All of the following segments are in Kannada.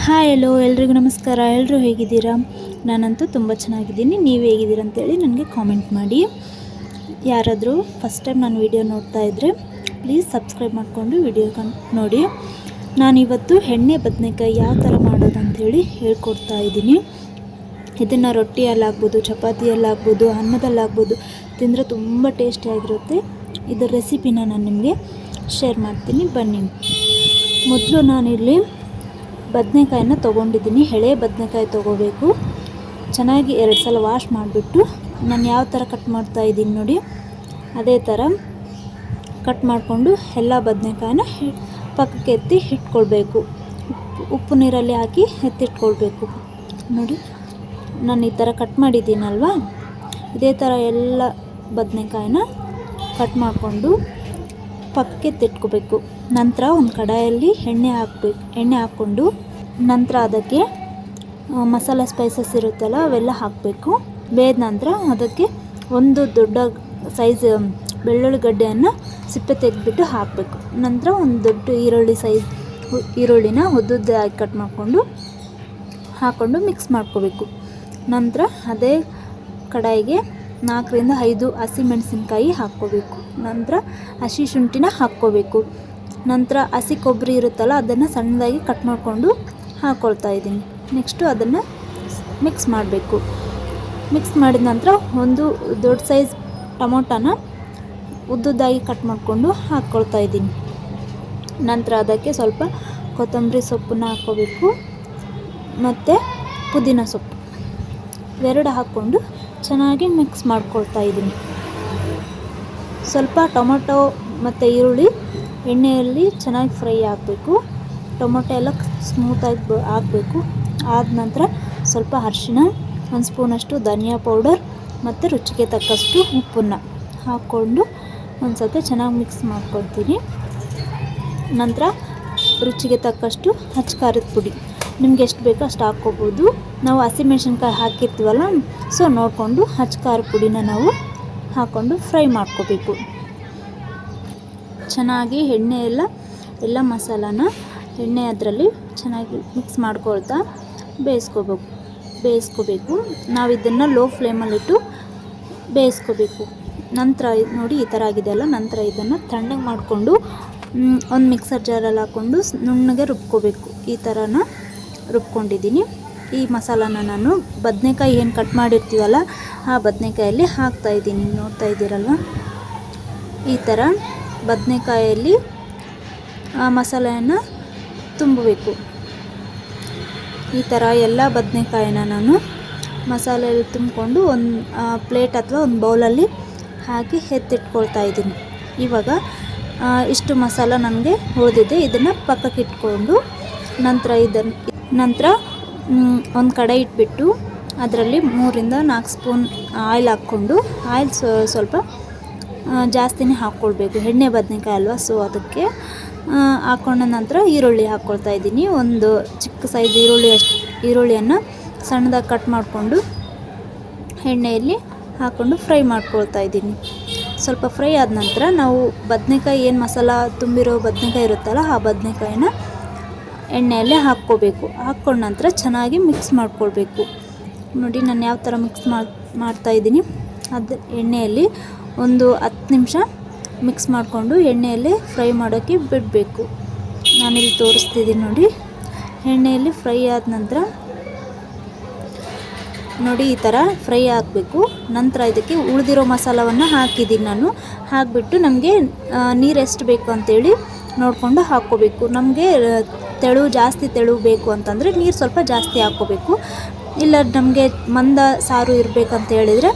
ಹಾಯ್ ಎಲ್ಲೋ ಎಲ್ರಿಗೂ ನಮಸ್ಕಾರ. ಎಲ್ಲರೂ ಹೇಗಿದ್ದೀರಾ? ನಾನಂತೂ ತುಂಬ ಚೆನ್ನಾಗಿದ್ದೀನಿ. ನೀವು ಹೇಗಿದ್ದೀರ ಅಂತೇಳಿ ನನಗೆ ಕಾಮೆಂಟ್ ಮಾಡಿ. ಯಾರಾದರೂ ಫಸ್ಟ್ ಟೈಮ್ ನಾನು ವಿಡಿಯೋ ನೋಡ್ತಾ ಇದ್ದರೆ ಪ್ಲೀಸ್ ಸಬ್ಸ್ಕ್ರೈಬ್ ಮಾಡಿಕೊಂಡು ವಿಡಿಯೋ ನೋಡಿ. ನಾನಿವತ್ತು ಎಣ್ಣೆ ಬದನೆಕಾಯಿ ಯಾವ ಥರ ಮಾಡೋದು ಅಂಥೇಳಿ ಹೇಳ್ಕೊಡ್ತಾ ಇದ್ದೀನಿ. ಇದನ್ನು ರೊಟ್ಟಿಯಲ್ಲಾಗ್ಬೋದು, ಚಪಾತಿಯಲ್ಲಾಗ್ಬೋದು, ಅನ್ನದಲ್ಲಾಗ್ಬೋದು ತಿಂದರೆ ತುಂಬ ಟೇಸ್ಟಿಯಾಗಿರುತ್ತೆ. ಇದರ ರೆಸಿಪಿನ ನಾನು ನಿಮಗೆ ಶೇರ್ ಮಾಡ್ತೀನಿ, ಬನ್ನಿ. ಮೊದಲು ನಾನಿಲ್ಲಿ ಬದನೆಕಾಯಿನ ತೊಗೊಂಡಿದ್ದೀನಿ. ಎಳೆ ಬದನೆಕಾಯಿ ತೊಗೋಬೇಕು. ಚೆನ್ನಾಗಿ 2 ಸಲ ವಾಶ್ ಮಾಡಿಬಿಟ್ಟು ನಾನು ಯಾವ ಥರ ಕಟ್ ಮಾಡ್ತಾಯಿದ್ದೀನಿ ನೋಡಿ, ಅದೇ ಥರ ಕಟ್ ಮಾಡಿಕೊಂಡು ಎಲ್ಲ ಬದನೆಕಾಯಿನ ಪಕ್ಕಕ್ಕೆ ಎತ್ತಿ ಇಟ್ಕೊಳ್ಬೇಕು. ಉಪ್ಪು ನೀರಲ್ಲಿ ಹಾಕಿ ಎತ್ತಿಟ್ಕೊಳ್ಬೇಕು. ನೋಡಿ, ನಾನು ಈ ಥರ ಕಟ್ ಮಾಡಿದ್ದೀನಲ್ವ, ಇದೇ ಥರ ಎಲ್ಲ ಬದನೆಕಾಯಿನ ಕಟ್ ಮಾಡಿಕೊಂಡು ಪಕ್ಕಕ್ಕೆ ಎತ್ತಿಟ್ಕೋಬೇಕು. ನಂತರ ಒಂದು ಕಡಾಯಲ್ಲಿ ಎಣ್ಣೆ ಹಾಕ್ಕೊಂಡು ನಂತರ ಅದಕ್ಕೆ ಮಸಾಲೆ ಸ್ಪೈಸಸ್ ಇರುತ್ತಲ್ಲ ಅವೆಲ್ಲ ಹಾಕಬೇಕು. ಬೇದ ನಂತರ ಅದಕ್ಕೆ ಒಂದು ದೊಡ್ಡ ಸೈಜ್ ಬೆಳ್ಳುಳ್ಳಿ ಗಡ್ಡೆಯನ್ನು ಸಿಪ್ಪೆ ತೆಗೆದುಬಿಟ್ಟು ಹಾಕಬೇಕು. ನಂತರ ಒಂದು ದೊಡ್ಡ ಈರುಳ್ಳಿನ ಉದ್ದುದ್ದಾಗಿ ಕಟ್ ಮಾಡಿಕೊಂಡು ಹಾಕ್ಕೊಂಡು ಮಿಕ್ಸ್ ಮಾಡ್ಕೋಬೇಕು. ನಂತರ ಅದೇ ಕಡಾಯಿಗೆ 4ರಿಂದ 5 ಹಸಿಮೆಣಸಿನ್ಕಾಯಿ ಹಾಕ್ಕೋಬೇಕು. ನಂತರ ಹಸಿ ಶುಂಠಿನ ಹಾಕ್ಕೋಬೇಕು. ನಂತರ ಹಸಿ ಕೊಬ್ಬರಿ ಇರುತ್ತಲ್ಲ ಅದನ್ನು ಸಣ್ಣದಾಗಿ ಕಟ್ ಮಾಡಿಕೊಂಡು ಹಾಕ್ಕೊಳ್ತಾ ಇದ್ದೀನಿ. ನೆಕ್ಸ್ಟು ಅದನ್ನು ಮಿಕ್ಸ್ ಮಾಡಬೇಕು. ಮಿಕ್ಸ್ ಮಾಡಿದ ನಂತರ ಒಂದು ದೊಡ್ಡ ಸೈಜ್ ಟೊಮೊಟೊನ ಉದ್ದುದ್ದಾಗಿ ಕಟ್ ಮಾಡಿಕೊಂಡು ಹಾಕ್ಕೊಳ್ತಾ ಇದ್ದೀನಿ. ನಂತರ ಅದಕ್ಕೆ ಸ್ವಲ್ಪ ಕೊತ್ತಂಬರಿ ಸೊಪ್ಪನ್ನ ಹಾಕ್ಕೋಬೇಕು ಮತ್ತು ಪುದೀನ ಸೊಪ್ಪು ಇವೆರಡು ಹಾಕ್ಕೊಂಡು ಚೆನ್ನಾಗಿ ಮಿಕ್ಸ್ ಮಾಡ್ಕೊಳ್ತಾ ಇದ್ದೀನಿ. ಸ್ವಲ್ಪ ಟೊಮೊಟೊ ಮತ್ತು ಈರುಳ್ಳಿ ಎಣ್ಣೆಯಲ್ಲಿ ಚೆನ್ನಾಗಿ ಫ್ರೈ ಆಗಬೇಕು. ಟೊಮೊಟೊ ಎಲ್ಲ ಸ್ಮೂತಾಗಿ ಆಗಬೇಕು. ಆದ ನಂತರ ಸ್ವಲ್ಪ ಅರಿಶಿಣ, 1 ಸ್ಪೂನಷ್ಟು ಧನಿಯಾ ಪೌಡರ್ ಮತ್ತು ರುಚಿಗೆ ತಕ್ಕಷ್ಟು ಉಪ್ಪನ್ನು ಹಾಕ್ಕೊಂಡು ಒಂದು ಸ್ವಲ್ಪ ಚೆನ್ನಾಗಿ ಮಿಕ್ಸ್ ಮಾಡ್ಕೊಳ್ತೀನಿ. ನಂತರ ರುಚಿಗೆ ತಕ್ಕಷ್ಟು ಅಚ್ಚ ಖಾರದ ಪುಡಿ ನಿಮ್ಗೆ ಎಷ್ಟು ಬೇಕೋ ಅಷ್ಟು ಹಾಕ್ಕೋಬೋದು. ನಾವು ಹಸಿಮೆಣ್ಸಿನ್ಕಾಯಿ ಹಾಕಿರ್ತೀವಲ್ಲ, ಸೊ ನೋಡಿಕೊಂಡು ಅಚ್ಚ ಖಾರದ ಪುಡಿನ ನಾವು ಹಾಕ್ಕೊಂಡು ಫ್ರೈ ಮಾಡ್ಕೋಬೇಕು. ಚೆನ್ನಾಗಿ ಎಣ್ಣೆ ಎಲ್ಲ ಮಸಾಲಾನ ಎಣ್ಣೆ ಅದರಲ್ಲಿ ಚೆನ್ನಾಗಿ ಮಿಕ್ಸ್ ಮಾಡ್ಕೊಳ್ತಾ ಬೇಯಿಸ್ಕೋಬೇಕು. ನಾವು ಇದನ್ನು ಲೋ ಫ್ಲೇಮಲ್ಲಿಟ್ಟು ಬೇಯಿಸ್ಕೋಬೇಕು. ನಂತರ ನೋಡಿ ಈ ಥರ ಆಗಿದೆಯಲ್ಲ, ನಂತರ ಇದನ್ನು ತಣ್ಣಗೆ ಮಾಡಿಕೊಂಡು ಒಂದು ಮಿಕ್ಸರ್ ಜಾರಲ್ಲಿ ಹಾಕ್ಕೊಂಡು ನುಣ್ಣಗೆ ರುಬ್ಕೋಬೇಕು. ಈ ಥರನ ರುಬ್ಕೊಂಡಿದ್ದೀನಿ. ಈ ಮಸಾಲಾನ ನಾನು ಬದನೆಕಾಯಿ ಏನು ಕಟ್ ಮಾಡಿರ್ತೀವಲ್ಲ ಆ ಬದನೆಕಾಯಲ್ಲಿ ಹಾಕ್ತಾಯಿದ್ದೀನಿ. ನೋಡ್ತಾ ಇದ್ದೀರಲ್ವ, ಈ ಥರ ಬದನೆಕಾಯಲ್ಲಿ ಆ ಮಸಾಲೆಯನ್ನು ತುಂಬಬೇಕು. ಈ ಥರ ಎಲ್ಲ ಬದನೆಕಾಯಿನ ನಾನು ಮಸಾಲೆಯಲ್ಲಿ ತುಂಬಿಕೊಂಡು ಒಂದು ಪ್ಲೇಟ್ ಅಥವಾ ಒಂದು ಬೌಲಲ್ಲಿ ಹಾಕಿ ಎತ್ತಿಟ್ಕೊಳ್ತಾ ಇದ್ದೀನಿ. ಇವಾಗ ಇಷ್ಟು ಮಸಾಲ ನನಗೆ ಉಳಿದಿದೆ. ಇದನ್ನು ಪಕ್ಕಕ್ಕೆ ಇಟ್ಕೊಂಡು ನಂತರ ಒಂದು ಕಡೆ ಇಟ್ಬಿಟ್ಟು ಅದರಲ್ಲಿ 3ರಿಂದ 4 ಸ್ಪೂನ್ ಆಯಿಲ್ ಹಾಕ್ಕೊಂಡು, ಆಯಿಲ್ ಸ್ವಲ್ಪ ಜಾಸ್ತಿನೇ ಹಾಕ್ಕೊಳ್ಬೇಕು. ಎಣ್ಣೆ ಬದನೆಕಾಯಿ ಅಲ್ವಾ, ಸೊ ಅದಕ್ಕೆ ಹಾಕ್ಕೊಂಡ ನಂತರ ಈರುಳ್ಳಿ ಹಾಕ್ಕೊಳ್ತಾ ಇದ್ದೀನಿ. ಒಂದು ಚಿಕ್ಕ ಸೈಜ್ ಈರುಳ್ಳಿಯನ್ನು ಸಣ್ಣದಾಗಿ ಕಟ್ ಮಾಡಿಕೊಂಡು ಎಣ್ಣೆಯಲ್ಲಿ ಹಾಕ್ಕೊಂಡು ಫ್ರೈ ಮಾಡ್ಕೊಳ್ತಾ ಇದ್ದೀನಿ. ಸ್ವಲ್ಪ ಫ್ರೈ ಆದ ನಂತರ ನಾವು ಬದನೆಕಾಯಿ ಏನು ಮಸಾಲ ತುಂಬಿರೋ ಬದನೆಕಾಯಿ ಇರುತ್ತಲ್ಲ ಆ ಬದನೆಕಾಯಿನ ಎಣ್ಣೆಯಲ್ಲೇ ಹಾಕ್ಕೋಬೇಕು. ಹಾಕ್ಕೊಂಡ ನಂತರ ಚೆನ್ನಾಗಿ ಮಿಕ್ಸ್ ಮಾಡ್ಕೊಳ್ಬೇಕು. ನೋಡಿ ನಾನು ಯಾವ ಥರ ಮಿಕ್ಸ್ ಮಾಡ್ತಾಯಿದ್ದೀನಿ. ಅದು ಎಣ್ಣೆಯಲ್ಲಿ ಒಂದು 10 ನಿಮಿಷ ಮಿಕ್ಸ್ ಮಾಡಿಕೊಂಡು ಎಣ್ಣೆಯಲ್ಲಿ ಫ್ರೈ ಮಾಡೋಕ್ಕೆ ಬಿಡಬೇಕು. ನಾನಿಲ್ಲಿ ತೋರಿಸ್ತಿದ್ದೀನಿ ನೋಡಿ. ಎಣ್ಣೆಯಲ್ಲಿ ಫ್ರೈ ಆದ ನಂತರ ನೋಡಿ ಈ ಥರ ಫ್ರೈ ಆಗಬೇಕು. ನಂತರ ಇದಕ್ಕೆ ಉಳಿದಿರೋ ಮಸಾಲವನ್ನು ಹಾಕಿದ್ದೀನಿ ನಾನು. ಹಾಕಿಬಿಟ್ಟು ನಮಗೆ ನೀರು ಎಷ್ಟು ಬೇಕು ಅಂತೇಳಿ ನೋಡಿಕೊಂಡು ಹಾಕ್ಕೋಬೇಕು. ನಮಗೆ ಜಾಸ್ತಿ ತೆಳು ಬೇಕು ಅಂತಂದರೆ ನೀರು ಸ್ವಲ್ಪ ಜಾಸ್ತಿ ಹಾಕ್ಕೋಬೇಕು. ಇಲ್ಲ ನಮಗೆ ಮಂದ ಸಾರು ಇರಬೇಕಂತ ಹೇಳಿದರೆ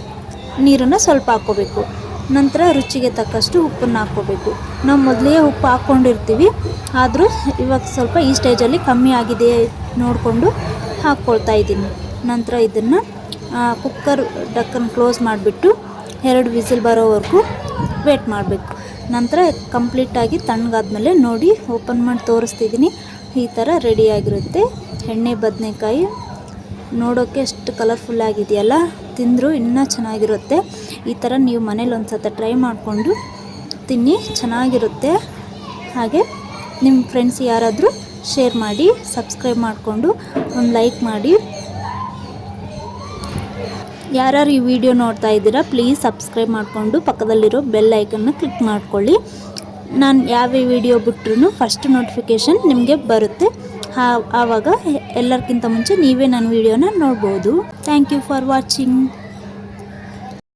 ನೀರನ್ನು ಸ್ವಲ್ಪ ಹಾಕ್ಕೋಬೇಕು. ನಂತರ ರುಚಿಗೆ ತಕ್ಕಷ್ಟು ಉಪ್ಪನ್ನು ಹಾಕ್ಕೋಬೇಕು. ನಾವು ಮೊದಲೇ ಉಪ್ಪು ಹಾಕ್ಕೊಂಡಿರ್ತೀವಿ, ಆದರೂ ಇವಾಗ ಸ್ವಲ್ಪ ಈ ಸ್ಟೇಜಲ್ಲಿ ಕಮ್ಮಿ ಆಗಿದೆ ನೋಡಿಕೊಂಡು ಹಾಕ್ಕೊಳ್ತಾ ಇದ್ದೀನಿ. ನಂತರ ಇದನ್ನು ಕುಕ್ಕರ್ ಡಕ್ಕನ್ ಕ್ಲೋಸ್ ಮಾಡಿಬಿಟ್ಟು 2 ವಿಸಿಲ್ ಬರೋವರೆಗೂ ವೇಟ್ ಮಾಡಬೇಕು. ನಂತರ ಕಂಪ್ಲೀಟಾಗಿ ತಣ್ಣಗಾದ್ಮೇಲೆ ನೋಡಿ ಓಪನ್ ಮಾಡಿ ತೋರಿಸ್ತಿದ್ದೀನಿ. ಈ ಥರ ರೆಡಿಯಾಗಿರುತ್ತೆ ಎಣ್ಣೆ ಬದನೆಕಾಯಿ. ನೋಡೋಕ್ಕೆ ಎಷ್ಟು ಕಲರ್ಫುಲ್ ಆಗಿದೆಯಲ್ಲ, ತಿಂದರೂ ಇನ್ನೂ ಚೆನ್ನಾಗಿರುತ್ತೆ. ಈ ಥರ ನೀವು ಮನೇಲಿ ಒಂದು ಸಲ ಟ್ರೈ ಮಾಡಿಕೊಂಡು ತಿನ್ನಿ, ಚೆನ್ನಾಗಿರುತ್ತೆ. ಹಾಗೆ ನಿಮ್ಮ ಫ್ರೆಂಡ್ಸ್ ಯಾರಾದರೂ ಶೇರ್ ಮಾಡಿ, ಸಬ್ಸ್ಕ್ರೈಬ್ ಮಾಡಿಕೊಂಡು ಒಂದು ಲೈಕ್ ಮಾಡಿ. ಯಾರ್ಯಾರು ಈ ವಿಡಿಯೋ ನೋಡ್ತಾ ಇದ್ದೀರಾ ಪ್ಲೀಸ್ ಸಬ್ಸ್ಕ್ರೈಬ್ ಮಾಡಿಕೊಂಡು ಪಕ್ಕದಲ್ಲಿರೋ ಬೆಲ್ ಐಕನ್ನ ಕ್ಲಿಕ್ ಮಾಡ್ಕೊಳ್ಳಿ. ನಾನು ಯಾವ ವಿಡಿಯೋ ಬಿಟ್ರೂ ಫಸ್ಟ್ ನೋಟಿಫಿಕೇಷನ್ ನಿಮಗೆ ಬರುತ್ತೆ. ಆವಾಗ ಎಲ್ಲರಿಗಿಂತ ಮುಂಚೆ ನೀವೇ ನನ್ನ ವಿಡಿಯೋನ ನೋಡ್ಬೋದು. Thank you for watching.